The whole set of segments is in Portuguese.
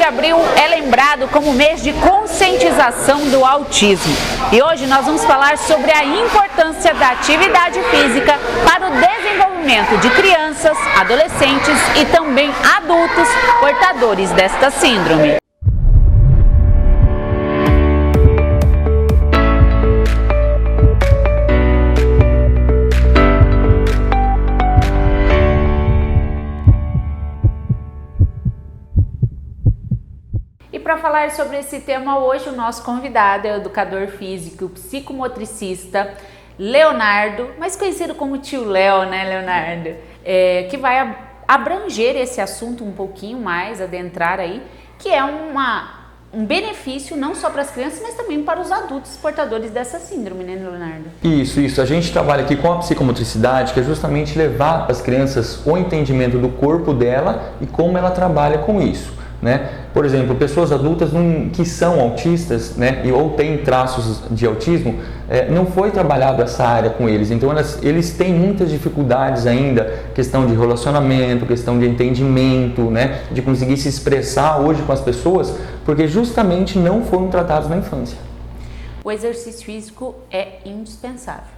abril é lembrado como mês de conscientização do autismo. E hoje nós vamos falar sobre a importância da atividade física para o desenvolvimento de crianças, adolescentes e também adultos portadores desta síndrome. E para falar sobre esse tema hoje, o nosso convidado é o educador físico, psicomotricista Leonardo, mais conhecido como Tio Léo, né, Leonardo? Que vai abranger esse assunto um pouquinho mais, adentrar aí, que é um benefício não só para as crianças, mas também para os adultos portadores dessa síndrome, né, Leonardo? Isso. A gente trabalha aqui com a psicomotricidade, que é justamente levar para as crianças o entendimento do corpo dela e como ela trabalha com isso, né? Por exemplo, pessoas adultas que são autistas, né, ou têm traços de autismo, não foi trabalhado essa área com eles. Então eles têm muitas dificuldades ainda, questão de relacionamento, questão de entendimento, né, de conseguir se expressar hoje com as pessoas, porque justamente não foram tratados na infância. O exercício físico é indispensável.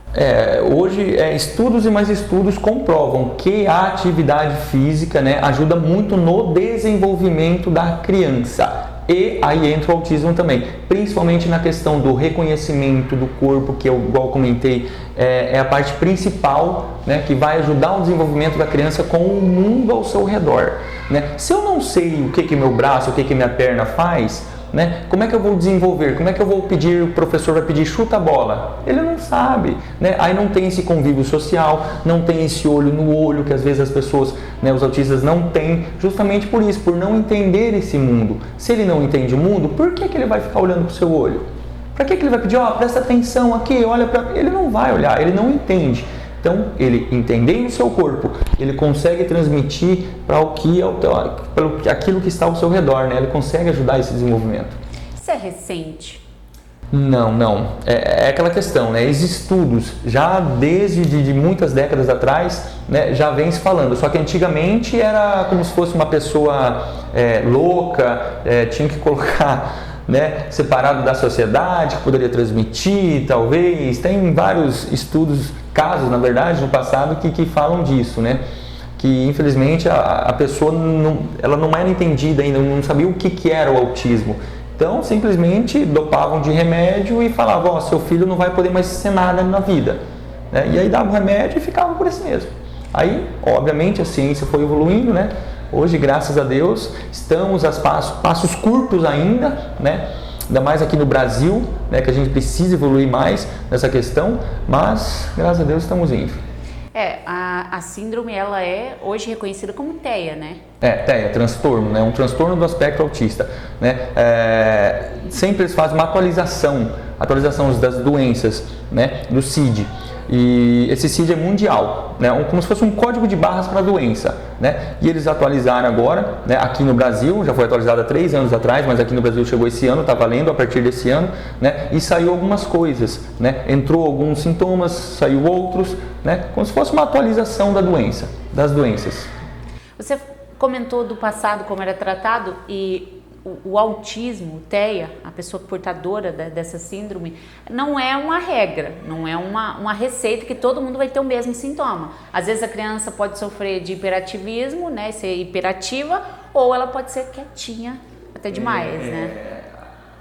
Hoje estudos e mais estudos comprovam que a atividade física, né, ajuda muito no desenvolvimento da criança. E aí entra o autismo também, principalmente na questão do reconhecimento do corpo, que eu, igual comentei, é a parte principal, né, que vai ajudar o desenvolvimento da criança com o mundo ao seu redor, né? Se eu não sei o que meu braço, o que minha perna faz, né? Como é que eu vou desenvolver? Como é que eu vou pedir, o professor vai pedir chuta a bola? Ele não sabe, né? Aí não tem esse convívio social, não tem esse olho no olho que às vezes as pessoas, né, os autistas não têm, justamente por isso, por não entender esse mundo. Se ele não entende o mundo, por que ele vai ficar olhando para o seu olho? Para que ele vai pedir, presta atenção aqui, olha para... Ele não vai olhar, ele não entende. Então, ele entendendo o seu corpo, ele consegue transmitir para aquilo que está ao seu redor, né? Ele consegue ajudar esse desenvolvimento. Isso é recente? Não. É aquela questão, né? Esses estudos, já desde de muitas décadas atrás, né, já vem se falando. Só que antigamente era como se fosse uma pessoa louca, tinha que colocar, né, separado da sociedade, que poderia transmitir, talvez. Tem vários estudos, casos, na verdade, no passado, que falam disso, né? Que infelizmente a pessoa ela não era entendida ainda, não sabia o que era o autismo. Então, simplesmente dopavam de remédio e falavam, seu filho não vai poder mais ser nada na vida, né? E aí dava o remédio e ficava por isso mesmo. Aí, obviamente, a ciência foi evoluindo, né? Hoje, graças a Deus, estamos a passos curtos ainda, né? Ainda mais aqui no Brasil, né, que a gente precisa evoluir mais nessa questão, mas, graças a Deus, estamos indo. A síndrome, ela é hoje reconhecida como TEA, né? TEA, transtorno, né? Um transtorno do espectro autista, né? Sempre eles fazem uma atualização das doenças, né, do CID. E esse CID é mundial, né? Como se fosse um código de barras para a doença, né? E eles atualizaram agora, né? Aqui no Brasil, já foi atualizado há 3 anos atrás, mas aqui no Brasil chegou esse ano, está valendo a partir desse ano, né? E saiu algumas coisas, né? Entrou alguns sintomas, saiu outros, né? Como se fosse uma atualização das doenças. Você comentou do passado como era tratado e o autismo, o TEA, a pessoa portadora dessa síndrome, não é uma regra, não é uma receita que todo mundo vai ter o mesmo sintoma. Às vezes a criança pode sofrer de hiperativismo, né, ser hiperativa, ou ela pode ser quietinha até demais, né?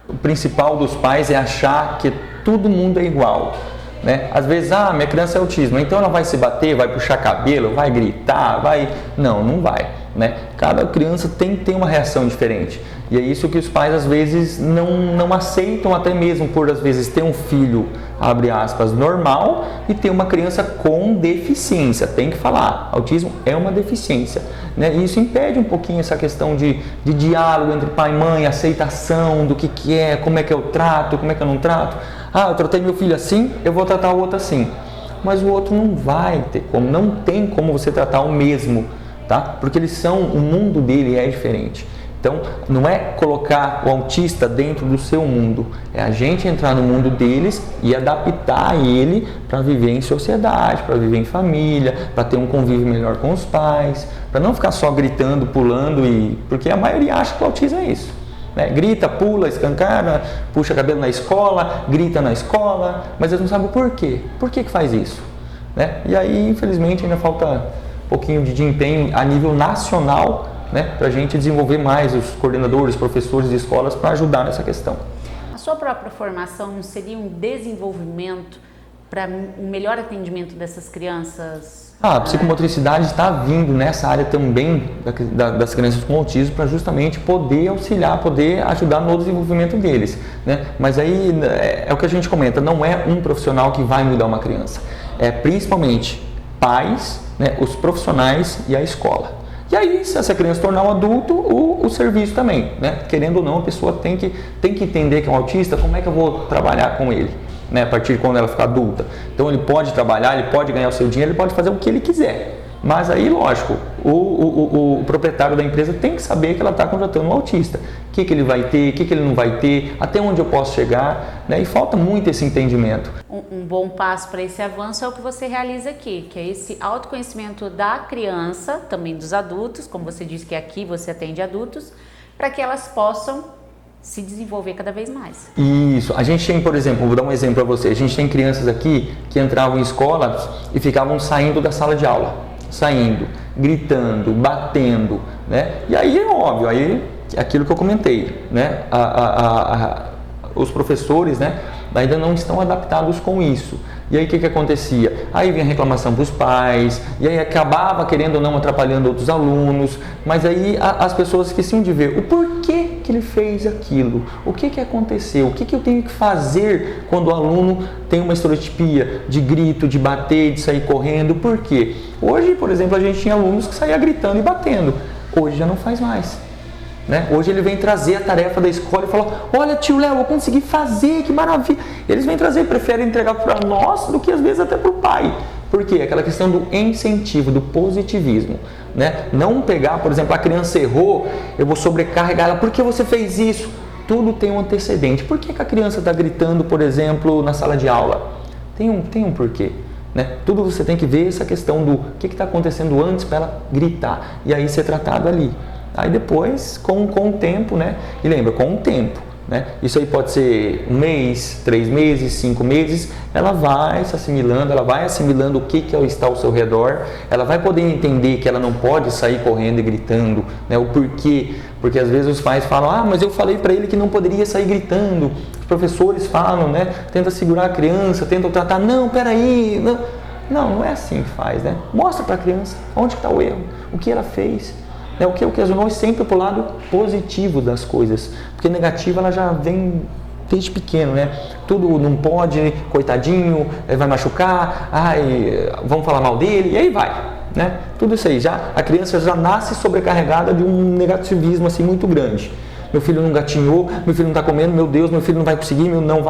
O principal dos pais é achar que todo mundo é igual, né? Às vezes, minha criança é autismo, então ela vai se bater, vai puxar cabelo, vai gritar, vai... Não vai, né? Cada criança tem que ter uma reação diferente. E é isso que os pais às vezes não aceitam, até mesmo por às vezes ter um filho, abre aspas, normal e ter uma criança com deficiência. Tem que falar, autismo é uma deficiência, né? E isso impede um pouquinho essa questão de diálogo entre pai e mãe, aceitação do que é, como é que eu trato, como é que eu não trato. Eu tratei meu filho assim, eu vou tratar o outro assim. Mas o outro não vai ter como, não tem como você tratar o mesmo, tá? Porque o mundo dele é diferente. Então, não é colocar o autista dentro do seu mundo, é a gente entrar no mundo deles e adaptar ele para viver em sociedade, para viver em família, para ter um convívio melhor com os pais, para não ficar só gritando, pulando, porque a maioria acha que o autismo é isso. né? Grita, pula, escancara, puxa cabelo na escola, grita na escola, mas eles não sabem o porquê. Por que faz isso? Né? E aí, infelizmente, ainda falta um pouquinho de empenho a nível nacional, né? Para a gente desenvolver mais os coordenadores, professores de escolas para ajudar nessa questão. A sua própria formação não seria um desenvolvimento para um melhor atendimento dessas crianças? A psicomotricidade está vindo nessa área também das crianças com autismo para justamente poder auxiliar, poder ajudar no desenvolvimento deles, né? Mas aí é o que a gente comenta, não é um profissional que vai mudar uma criança, é principalmente pais, né, os profissionais e a escola. E aí, se essa criança tornar um adulto, o serviço também, né? Querendo ou não, a pessoa tem que entender que é um autista, como é que eu vou trabalhar com ele, né? A partir de quando ela ficar adulta. Então ele pode trabalhar, ele pode ganhar o seu dinheiro, ele pode fazer o que ele quiser. Mas aí, lógico, o proprietário da empresa tem que saber que ela está contratando um autista. O que ele vai ter, o que ele não vai ter, até onde eu posso chegar, né? E falta muito esse entendimento. Um bom passo para esse avanço é o que você realiza aqui, que é esse autoconhecimento da criança, também dos adultos, como você disse que aqui você atende adultos, para que elas possam se desenvolver cada vez mais. Isso. A gente tem, por exemplo, vou dar um exemplo para você, a gente tem crianças aqui que entravam em escolas e ficavam saindo da sala de aula. Saindo, gritando, batendo, né? E aí é óbvio, aí aquilo que eu comentei, né? Os professores, né, ainda não estão adaptados com isso. E aí o que acontecia? Aí vinha reclamação para os pais, e aí acabava querendo ou não atrapalhando outros alunos, mas aí as pessoas esqueciam de ver o porquê que ele fez aquilo, o que aconteceu, o que eu tenho que fazer quando o aluno tem uma estereotipia de grito, de bater, de sair correndo, por quê? Hoje, por exemplo, a gente tinha alunos que saíam gritando e batendo, hoje já não faz mais. Né? Hoje ele vem trazer a tarefa da escola e fala: olha, tio Léo, eu consegui fazer, que maravilha. Eles vêm trazer, preferem entregar para nós do que às vezes até para o pai. Por quê? Aquela questão do incentivo, do positivismo, né? Não pegar, por exemplo, a criança errou, eu vou sobrecarregar ela, por que você fez isso? Tudo tem um antecedente. Por que a criança está gritando, por exemplo, na sala de aula? Tem um porquê. Né? Tudo você tem que ver essa questão do que está acontecendo antes para ela gritar e aí ser tratado ali. Aí depois, com o tempo, né? E lembra, com o tempo, né? Isso aí pode ser 1 mês, 3 meses, 5 meses, ela vai se assimilando, ela vai assimilando o que está ao seu redor, ela vai poder entender que ela não pode sair correndo e gritando, né? O porquê, porque às vezes os pais falam: mas eu falei para ele que não poderia sair gritando, os professores falam, né? Tenta segurar a criança, tenta tratar, não, peraí, não é assim que faz, né? Mostra para a criança onde está o erro, o que ela fez. O que ocasionou sempre para o lado positivo das coisas, porque negativa ela já vem desde pequeno, né? Tudo não pode, coitadinho, vai machucar, vamos falar mal dele, e aí vai, né? Tudo isso aí, a criança já nasce sobrecarregada de um negativismo assim muito grande. Meu filho não gatinhou, meu filho não está comendo, meu Deus, meu filho não vai conseguir, não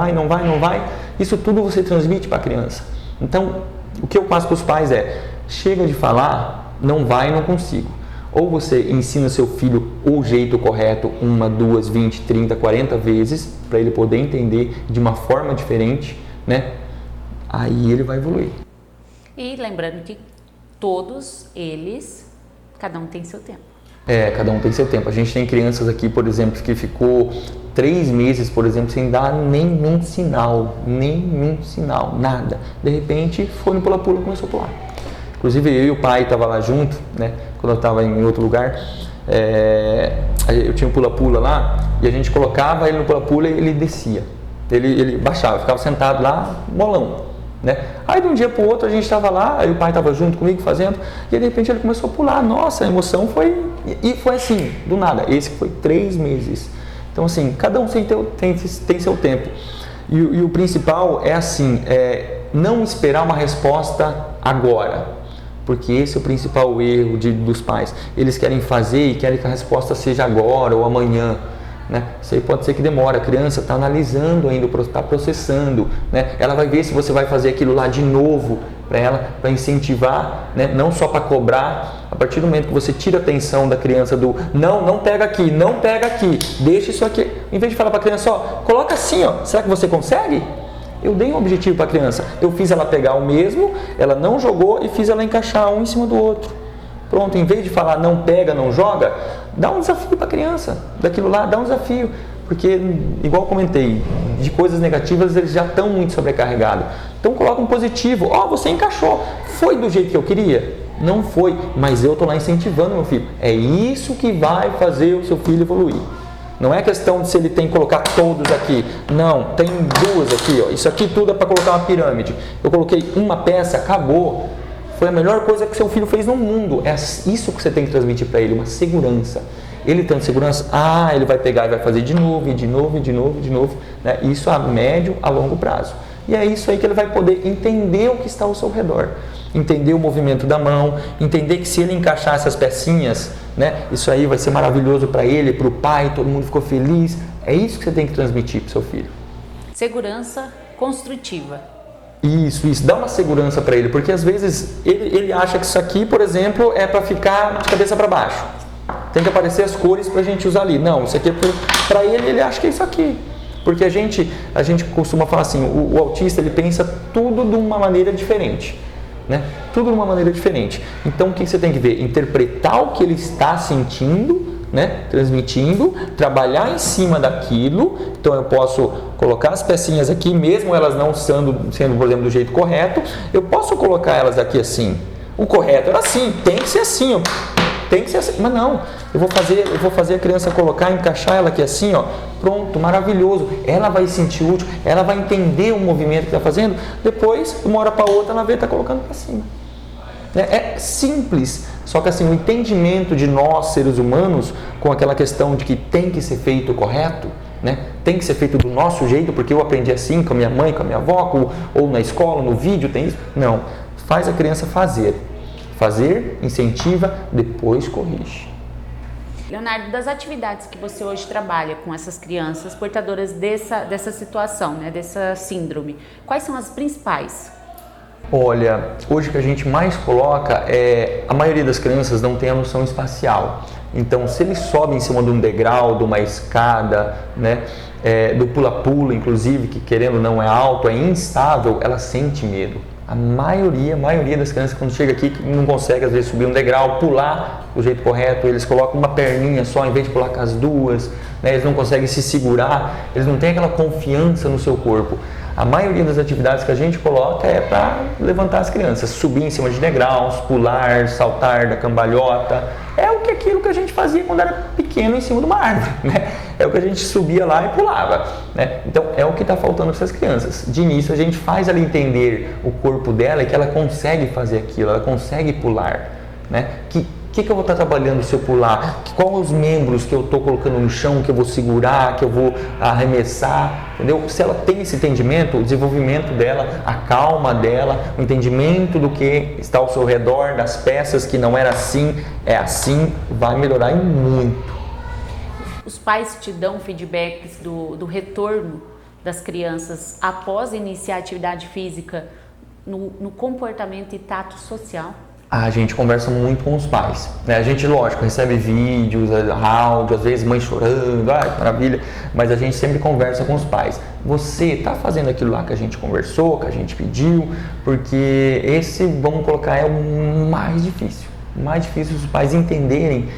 vai. Isso tudo você transmite para a criança. Então, o que eu passo para os pais é: chega de falar, não vai, não consigo. Ou você ensina seu filho o jeito correto 1, 2, 20, 30, 40 vezes para ele poder entender de uma forma diferente, né? Aí ele vai evoluir. E lembrando que todos eles, cada um tem seu tempo. Cada um tem seu tempo. A gente tem crianças aqui, por exemplo, que ficou 3 meses, por exemplo, sem dar nenhum sinal, nada. De repente, foi no pula-pula, começou a pular. Inclusive eu e o pai estavam lá junto, né? Quando eu estava em outro lugar, eu tinha um pula-pula lá e a gente colocava ele no pula-pula e ele descia. Ele baixava, ficava sentado lá, molão, né? Aí de um dia para o outro a gente estava lá, aí o pai estava junto comigo fazendo e de repente ele começou a pular. Nossa, a emoção foi... E foi assim, do nada. Esse foi 3 meses. Então assim, cada um tem seu tempo. E o principal é assim, não esperar uma resposta agora. Porque esse é o principal erro dos pais. Eles querem fazer e querem que a resposta seja agora ou amanhã. Né? Isso aí pode ser que demore. A criança está analisando ainda, está processando. Né? Ela vai ver se você vai fazer aquilo lá de novo para ela, para incentivar, né? Não só para cobrar. A partir do momento que você tira a atenção da criança não pega aqui, deixa isso aqui. Em vez de falar para a criança, coloca assim, será que você consegue? Eu dei um objetivo para a criança, eu fiz ela pegar o mesmo, ela não jogou e fiz ela encaixar um em cima do outro. Pronto, em vez de falar não pega, não joga, Dá um desafio para a criança, daquilo lá, dá um desafio. Porque, igual eu comentei, de coisas negativas eles já estão muito sobrecarregados. Então coloca um positivo. Você encaixou. Foi do jeito que eu queria? Não foi, mas eu estou lá incentivando meu filho. É isso que vai fazer o seu filho evoluir. Não é questão de se ele tem que colocar todos aqui. Não, tem duas aqui. Isso aqui tudo é para colocar uma pirâmide. Eu coloquei uma peça, acabou. Foi a melhor coisa que seu filho fez no mundo. É isso que você tem que transmitir para ele, uma segurança. Ele tendo segurança, ele vai pegar e vai fazer de novo, e de novo, e de novo, e de novo. Né? Isso a médio, a longo prazo. E é isso aí que ele vai poder entender o que está ao seu redor. Entender o movimento da mão, entender que se ele encaixar essas pecinhas, né, isso aí vai ser maravilhoso para ele, para o pai, todo mundo ficou feliz. É isso que você tem que transmitir para o seu filho. Segurança construtiva. Isso, dá uma segurança para ele, porque às vezes ele acha que isso aqui, por exemplo, é para ficar de cabeça para baixo. Tem que aparecer as cores para a gente usar ali. Não, isso aqui é para ele acha que é isso aqui. Porque a gente costuma falar assim, o autista ele pensa tudo de uma maneira diferente. Né? Tudo de uma maneira diferente. Então o que você tem que ver? Interpretar o que ele está sentindo, né? Transmitindo, trabalhar em cima daquilo. Então eu posso colocar as pecinhas aqui, mesmo elas não sendo, por exemplo, do jeito correto, eu posso colocar elas aqui assim. O correto era assim, tem que ser assim, ó. Tem que ser assim, mas não, eu vou fazer a criança colocar, encaixar ela aqui assim, ó, pronto, maravilhoso, ela vai se sentir útil, ela vai entender o movimento que está fazendo, depois, uma hora para outra, ela vê que está colocando para cima. É simples, só que assim, o entendimento de nós, seres humanos, com aquela questão de que tem que ser feito correto, né? Tem que ser feito do nosso jeito, porque eu aprendi assim com a minha mãe, com a minha avó, ou na escola, no vídeo, tem isso. Não, faz a criança fazer. Fazer, incentiva, depois corrige. Leonardo, das atividades que você hoje trabalha com essas crianças portadoras dessa situação, né, dessa síndrome, quais são as principais? Olha, hoje o que a gente mais coloca a maioria das crianças não tem a noção espacial. Então, se eles sobem em cima de um degrau, de uma escada, né, do pula-pula, inclusive, que querendo ou não é alto, é instável, ela sente medo. A maioria das crianças, quando chega aqui, não consegue às vezes subir um degrau, pular do jeito correto, eles colocam uma perninha só em vez de pular com as duas, né? Eles não conseguem se segurar, eles não têm aquela confiança no seu corpo. A maioria das atividades que a gente coloca é para levantar as crianças, subir em cima de degraus, pular, saltar da cambalhota. É aquilo que a gente fazia quando era pequeno em cima de uma árvore, né? É o que a gente subia lá e pulava, né? Então é o que está faltando para essas crianças. De início a gente faz ela entender o corpo dela e que ela consegue fazer aquilo, ela consegue pular, né? O que eu vou estar trabalhando se eu pular? Quais os membros que eu estou colocando no chão, que eu vou segurar, que eu vou arremessar, entendeu? Se ela tem esse entendimento, o desenvolvimento dela, a calma dela, o entendimento do que está ao seu redor, das peças que não era assim, é assim, vai melhorar em muito. Os pais te dão feedbacks do retorno das crianças após iniciar a atividade física no comportamento e tato social? A gente conversa muito com os pais, né? A gente, lógico, recebe vídeos, áudio, às vezes mãe chorando, que maravilha, mas a gente sempre conversa com os pais. Você está fazendo aquilo lá que a gente conversou, que a gente pediu, porque esse, vamos colocar, é o mais difícil. O mais difícil os pais entenderem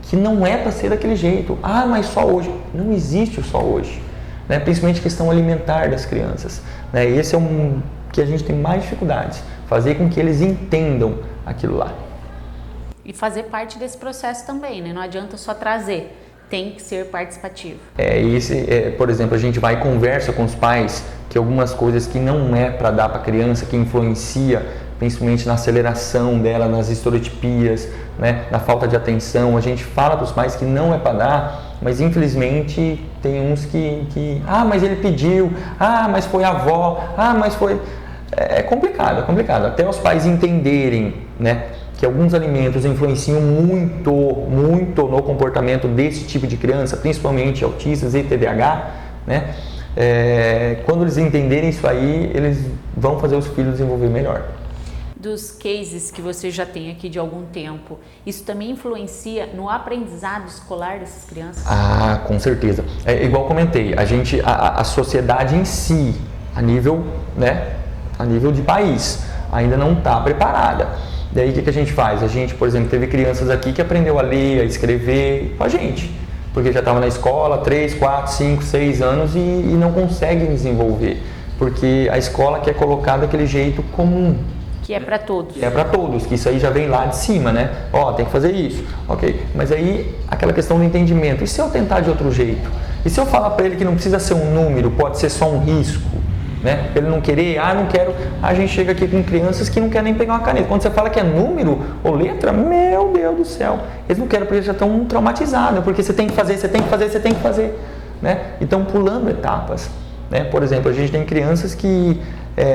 que não é para ser daquele jeito. Mas só hoje. Não existe o só hoje, né? Principalmente questão alimentar das crianças, né? Esse é que a gente tem mais dificuldades, fazer com que eles entendam aquilo lá. E fazer parte desse processo também, né? Não adianta só trazer, tem que ser participativo. Por exemplo, a gente vai e conversa com os pais que algumas coisas que não é para dar para a criança, que influencia principalmente na aceleração dela, nas estereotipias, né? Na falta de atenção, a gente fala para os pais que não é para dar, mas infelizmente tem uns que mas ele pediu, mas foi a avó, mas foi... É complicado. Até os pais entenderem, né, que alguns alimentos influenciam muito no comportamento desse tipo de criança, principalmente autistas e TDAH, né? Quando eles entenderem isso aí, eles vão fazer os filhos desenvolver melhor. Dos cases que você já tem aqui de algum tempo, isso também influencia no aprendizado escolar dessas crianças? Com certeza. Igual comentei, a sociedade em si, a nível de país, ainda não está preparada. Daí o que a gente faz? A gente, por exemplo, teve crianças aqui que aprendeu a ler, a escrever com a gente, porque já estava na escola 3, 4, 5, 6 anos e não conseguem desenvolver, porque a escola quer colocar daquele jeito comum. Que é para todos. Que é para todos, que isso aí já vem lá de cima, né? Ó, tem que fazer isso. Ok, mas aí aquela questão do entendimento. E se eu tentar de outro jeito? E se eu falar para ele que não precisa ser um número, pode ser só um risco? Né? Ele não querer, não quero. A gente chega aqui com crianças que não querem nem pegar uma caneta. Quando você fala que é número ou letra, meu Deus do céu, eles não querem porque eles já estão traumatizados, porque você tem que fazer, você tem que fazer, você tem que fazer. Né? Então, pulando etapas. Né? Por exemplo, a gente tem crianças que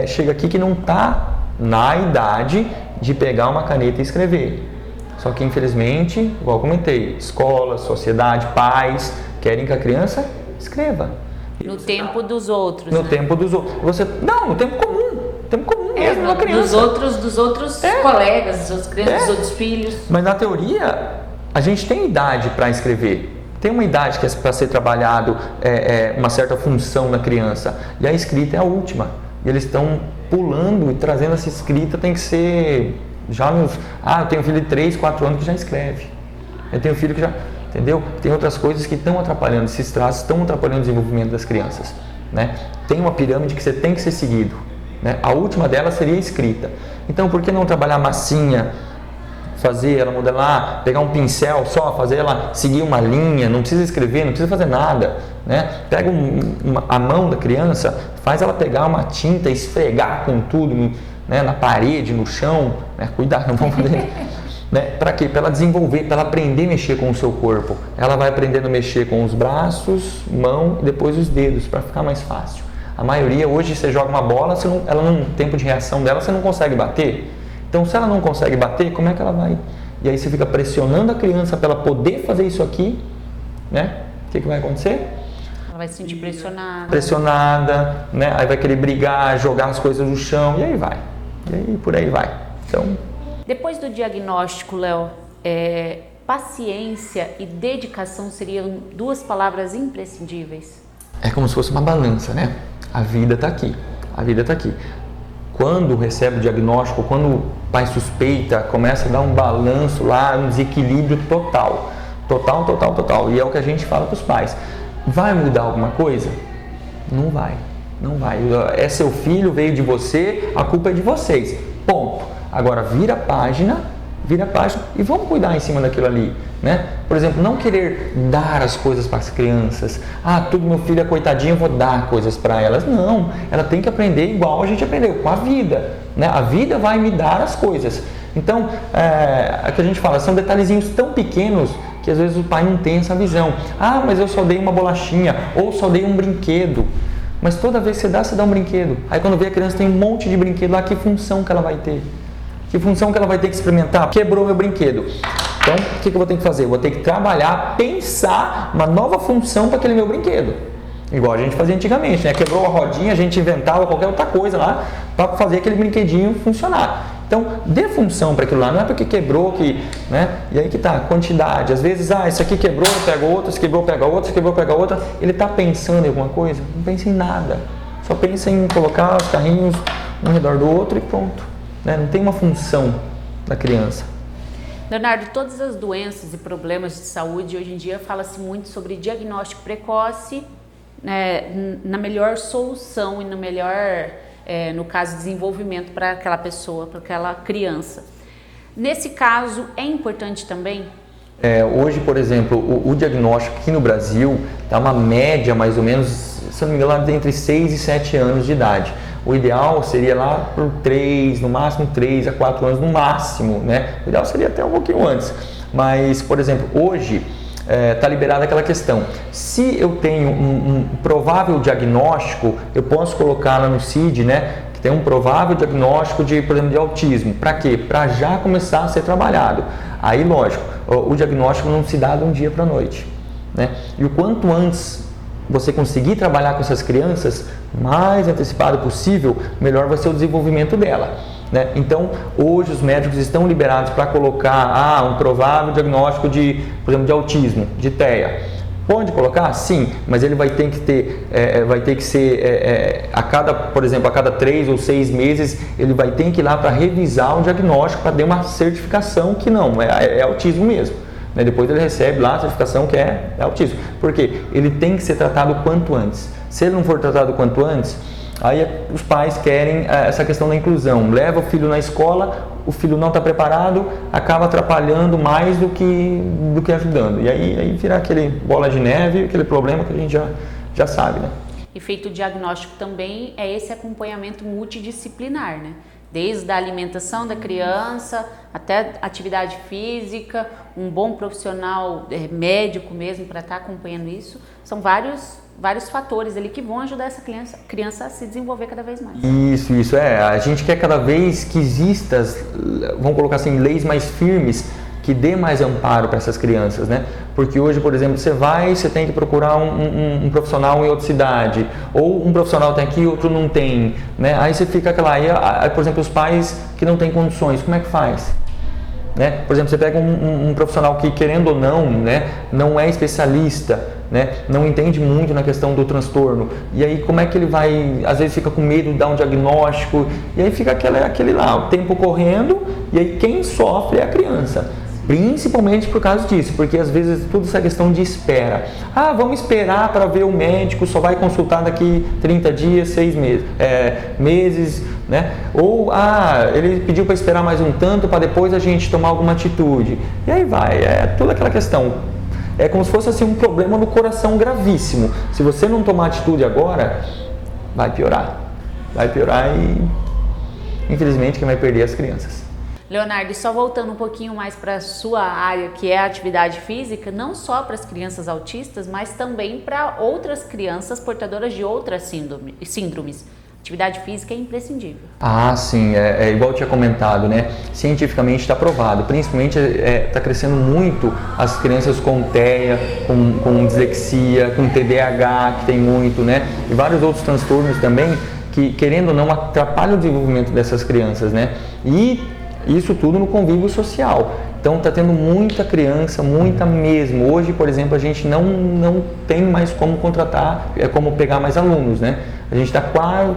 chega aqui que não está na idade de pegar uma caneta e escrever. Só que, infelizmente, igual eu comentei, escola, sociedade, pais querem que a criança escreva. No tempo dos outros. No tempo dos outros. No tempo comum. Tempo comum mesmo da criança. Dos outros colegas, dos outros crianças, dos outros filhos. Mas na teoria, a gente tem idade para escrever. Tem uma idade que é para ser trabalhado uma certa função na criança. E a escrita é a última. E eles estão pulando e trazendo essa escrita, tem que ser já nos... eu tenho um filho de 3, 4 anos que já escreve. Eu tenho um filho que já... Entendeu? Tem outras coisas que estão atrapalhando, esses traços estão atrapalhando o desenvolvimento das crianças. Né? Tem uma pirâmide que você tem que ser seguido. Né? A última delas seria a escrita. Então, por que não trabalhar massinha, fazer ela modelar, pegar um pincel só, fazer ela seguir uma linha, não precisa escrever, não precisa fazer nada. Né? Pega a mão da criança, faz ela pegar uma tinta, esfregar com tudo, né? Na parede, no chão. Né? Cuidado, não vamos fazer... Né? Para quê? Para ela desenvolver, para ela aprender a mexer com o seu corpo. Ela vai aprendendo a mexer com os braços, mão e depois os dedos, para ficar mais fácil. A maioria, hoje, você joga uma bola, ela no tempo de reação dela, você não consegue bater. Então, se ela não consegue bater, como é que ela vai? E aí você fica pressionando a criança para ela poder fazer isso aqui, né? O que vai acontecer? Ela vai se sentir pressionada. Pressionada, né? Aí vai querer brigar, jogar as coisas no chão, e aí vai. E aí por aí vai. Então... Depois do diagnóstico, Léo, paciência e dedicação seriam 2 palavras imprescindíveis? É como se fosse uma balança, né? A vida está aqui, a vida está aqui. Quando recebe o diagnóstico, quando o pai suspeita, começa a dar um balanço lá, um desequilíbrio total. Total. E é o que a gente fala para os pais. Vai mudar alguma coisa? Não vai. É seu filho, veio de você, a culpa é de vocês. Ponto. Agora, vira a página e vamos cuidar em cima daquilo ali, né? Por exemplo, não querer dar as coisas para as crianças. Tudo meu filho é coitadinho, eu vou dar coisas para elas. Não, ela tem que aprender igual a gente aprendeu, com a vida, né? A vida vai me dar as coisas. Então, é que a gente fala, são detalhezinhos tão pequenos que às vezes o pai não tem essa visão. Mas eu só dei uma bolachinha ou só dei um brinquedo. Mas toda vez que você dá um brinquedo. Aí quando vê a criança tem um monte de brinquedo lá, que função que ela vai ter? Que função que ela vai ter que experimentar? Quebrou meu brinquedo. Então, o que eu vou ter que fazer? Eu vou ter que trabalhar, pensar uma nova função para aquele meu brinquedo. Igual a gente fazia antigamente, né? Quebrou a rodinha, a gente inventava qualquer outra coisa lá para fazer aquele brinquedinho funcionar. Então, dê função para aquilo lá, não é porque quebrou que, né? E aí que tá, quantidade. Às vezes, esse aqui quebrou, pega outro, esse quebrou, pega outro, esse quebrou, pega outra. Ele está pensando em alguma coisa? Não pensa em nada. Só pensa em colocar os carrinhos um ao redor do outro e pronto. Né? Não tem uma função da criança. Leonardo, todas as doenças e problemas de saúde, hoje em dia fala-se muito sobre diagnóstico precoce, né, na melhor solução e no caso, desenvolvimento para aquela pessoa, para aquela criança. Nesse caso, é importante também? Hoje, por exemplo, o diagnóstico aqui no Brasil está uma média mais ou menos, se não me engano, entre 6 e 7 anos de idade. O ideal seria lá por 3, no máximo 3 a 4 anos, no máximo, né? O ideal seria até um pouquinho antes. Mas, por exemplo, hoje está liberada aquela questão. Se eu tenho um provável diagnóstico, eu posso colocar lá no CID, né? Que tem um provável diagnóstico de, por exemplo, de autismo. Para quê? Para já começar a ser trabalhado. Aí, lógico, o diagnóstico não se dá de um dia para a noite, né? E o quanto antes você conseguir trabalhar com essas crianças, mais antecipado possível, melhor vai ser o desenvolvimento dela. Né? Então, hoje os médicos estão liberados para colocar um provável diagnóstico de, por exemplo, de autismo, de TEA. Pode colocar? Sim, mas ele vai ter que ter, vai ter que ser, por exemplo, a cada 3 ou 6 meses, ele vai ter que ir lá para revisar o diagnóstico, para dar uma certificação que não, é autismo mesmo. Né? Depois ele recebe lá a certificação que é autismo. Por quê? Ele tem que ser tratado quanto antes. Se ele não for tratado quanto antes, aí os pais querem essa questão da inclusão. Leva o filho na escola, o filho não está preparado, acaba atrapalhando mais do que ajudando. E aí vira aquele bola de neve, aquele problema que a gente já sabe, né? E feito o diagnóstico também é esse acompanhamento multidisciplinar, né? Desde a alimentação da criança até atividade física, um bom profissional médico mesmo para estar acompanhando isso. São vários fatores ali que vão ajudar essa criança a se desenvolver cada vez mais. Isso. A gente quer cada vez que exista, vamos colocar assim, leis mais firmes que dê mais amparo para essas crianças, né? Porque hoje, por exemplo, você tem que procurar um profissional em outra cidade, ou um profissional tem aqui e outro não tem, né? Aí você fica aí, por exemplo, os pais que não têm condições, como é que faz? Né? Por exemplo, você pega um profissional que, querendo ou não, né, não é especialista, né, não entende muito na questão do transtorno, e aí como é que ele vai, às vezes fica com medo de dar um diagnóstico, e aí fica aquele lá, o tempo correndo, e aí quem sofre é a criança. Principalmente por causa disso, porque às vezes tudo essa questão de espera. Vamos esperar para ver o médico, só vai consultar daqui 30 dias, 6 meses, né? Ou, ele pediu para esperar mais um tanto para depois a gente tomar alguma atitude. E aí vai, toda aquela questão. É como se fosse assim, um problema no coração gravíssimo. Se você não tomar atitude agora, vai piorar. Vai piorar e, infelizmente, quem vai perder é as crianças. Leonardo, e só voltando um pouquinho mais para a sua área, que é a atividade física, não só para as crianças autistas, mas também para outras crianças portadoras de outras síndromes. Atividade física é imprescindível. Sim, é igual eu tinha comentado, né? Cientificamente está provado, principalmente está crescendo muito as crianças com TEA, com dislexia, com TDAH, que tem muito, né? E vários outros transtornos também, que querendo ou não atrapalham o desenvolvimento dessas crianças, né? E isso tudo no convívio social. Então está tendo muita criança, muita mesmo. Hoje, por exemplo, a gente não tem mais como contratar, como pegar mais alunos, né? A gente está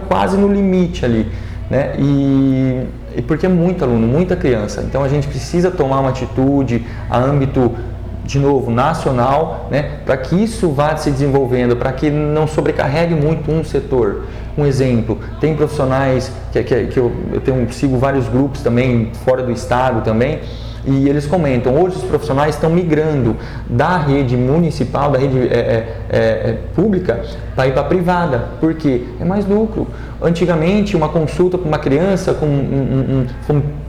quase no limite ali, né? E porque é muito aluno, muita criança. Então a gente precisa tomar uma atitude a âmbito, de novo, nacional, né? Para que isso vá se desenvolvendo, para que não sobrecarregue muito um setor. Um exemplo, tem profissionais que eu sigo vários grupos também, fora do estado também, e eles comentam, hoje os profissionais estão migrando da rede municipal, da rede pública, para ir para a privada, porque é mais lucro. Antigamente, uma consulta com uma criança, com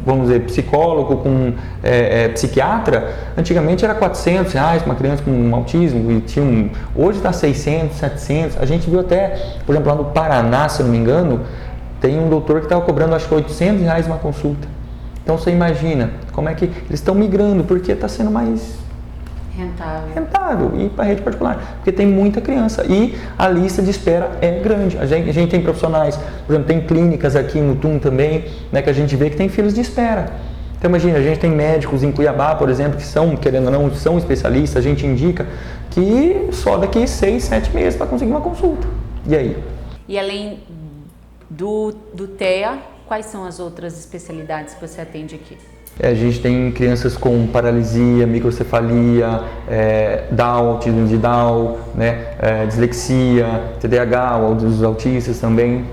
vamos dizer, psicólogo, com psiquiatra, antigamente era R$400, uma criança com autismo, e hoje está 600, 700, a gente viu até, por exemplo, lá no Paraná, se eu não me engano, tem um doutor que estava cobrando, acho que R$800 uma consulta. Então você imagina como é que eles estão migrando, porque está sendo mais rentável ir para a rede particular, porque tem muita criança e a lista de espera é grande. A gente tem profissionais, por exemplo, tem clínicas aqui em Mutum também, né, que a gente vê que tem filas de espera. Então imagina, a gente tem médicos em Cuiabá, por exemplo, que são, querendo ou não, são especialistas, a gente indica que só daqui 6, 7 meses para conseguir uma consulta. E aí? E além do TEA, quais são as outras especialidades que você atende aqui? A gente tem crianças com paralisia, microcefalia, Down, autismo de Down, né, dislexia, TDAH, os autistas também.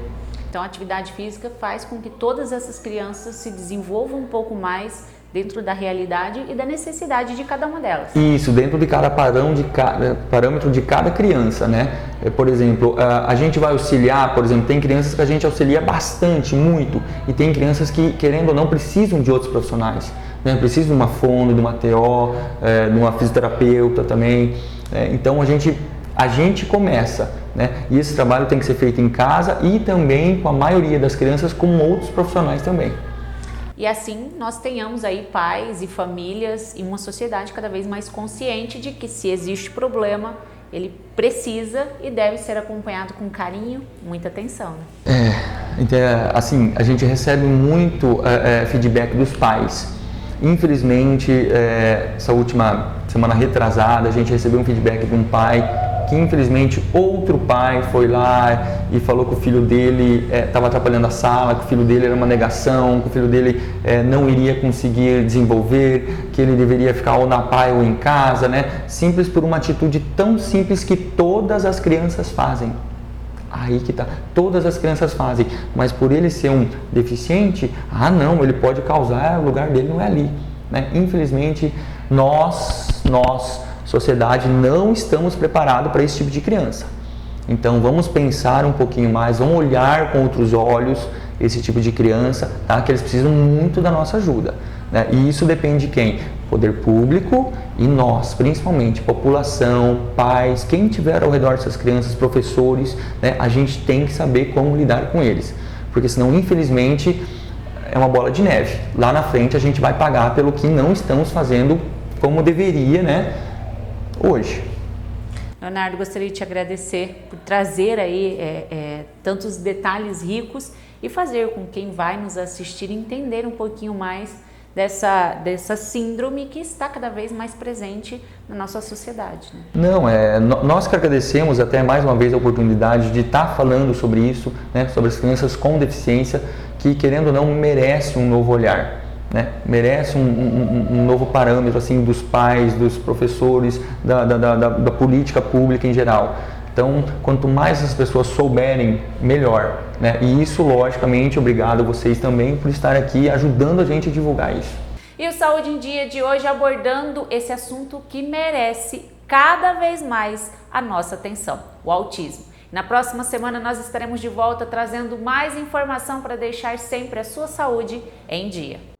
Então a atividade física faz com que todas essas crianças se desenvolvam um pouco mais dentro da realidade e da necessidade de cada uma delas. Isso, dentro de cada parâmetro de cada criança, né? Por exemplo, a gente vai auxiliar, por exemplo, tem crianças que a gente auxilia bastante, muito, e tem crianças que, querendo ou não, precisam de outros profissionais, né? Precisam de uma fono, de uma TO, de uma fisioterapeuta também. Então a gente começa, né? E esse trabalho tem que ser feito em casa e também com a maioria das crianças com outros profissionais também. E assim nós tenhamos aí pais e famílias e uma sociedade cada vez mais consciente de que se existe problema, ele precisa e deve ser acompanhado com carinho, muita atenção. Então, assim, a gente recebe muito feedback dos pais. Infelizmente, essa última semana retrasada, a gente recebeu um feedback de um pai que infelizmente outro pai foi lá e falou que o filho dele estava atrapalhando a sala, que o filho dele era uma negação, que o filho dele não iria conseguir desenvolver, que ele deveria ficar ou na PAI ou em casa, né? Simples por uma atitude tão simples que todas as crianças fazem. Aí que tá, todas as crianças fazem, mas por ele ser um deficiente, não, ele pode causar, o lugar dele não é ali, né? Infelizmente, nós, sociedade, não estamos preparados para esse tipo de criança. Então vamos pensar um pouquinho mais, vamos olhar com outros olhos esse tipo de criança, tá? Que eles precisam muito da nossa ajuda, né? E isso depende de quem? Poder público e nós, principalmente, população, pais, quem tiver ao redor dessas crianças, professores, né? A gente tem que saber como lidar com eles, porque senão, infelizmente, é uma bola de neve. Lá na frente a gente vai pagar pelo que não estamos fazendo como deveria, né? Hoje. Leonardo, gostaria de te agradecer por trazer aí tantos detalhes ricos e fazer com quem vai nos assistir entender um pouquinho mais dessa síndrome que está cada vez mais presente na nossa sociedade, né? Não, nós que agradecemos até mais uma vez a oportunidade de estar falando sobre isso, né, sobre as crianças com deficiência, que querendo ou não merece um novo olhar. Né? Merece um novo parâmetro assim, dos pais, dos professores, da política pública em geral. Então, quanto mais as pessoas souberem, melhor. Né? E isso, logicamente, obrigado a vocês também por estar aqui ajudando a gente a divulgar isso. E o Saúde em Dia de hoje abordando esse assunto que merece cada vez mais a nossa atenção, o autismo. Na próxima semana nós estaremos de volta trazendo mais informação para deixar sempre a sua saúde em dia.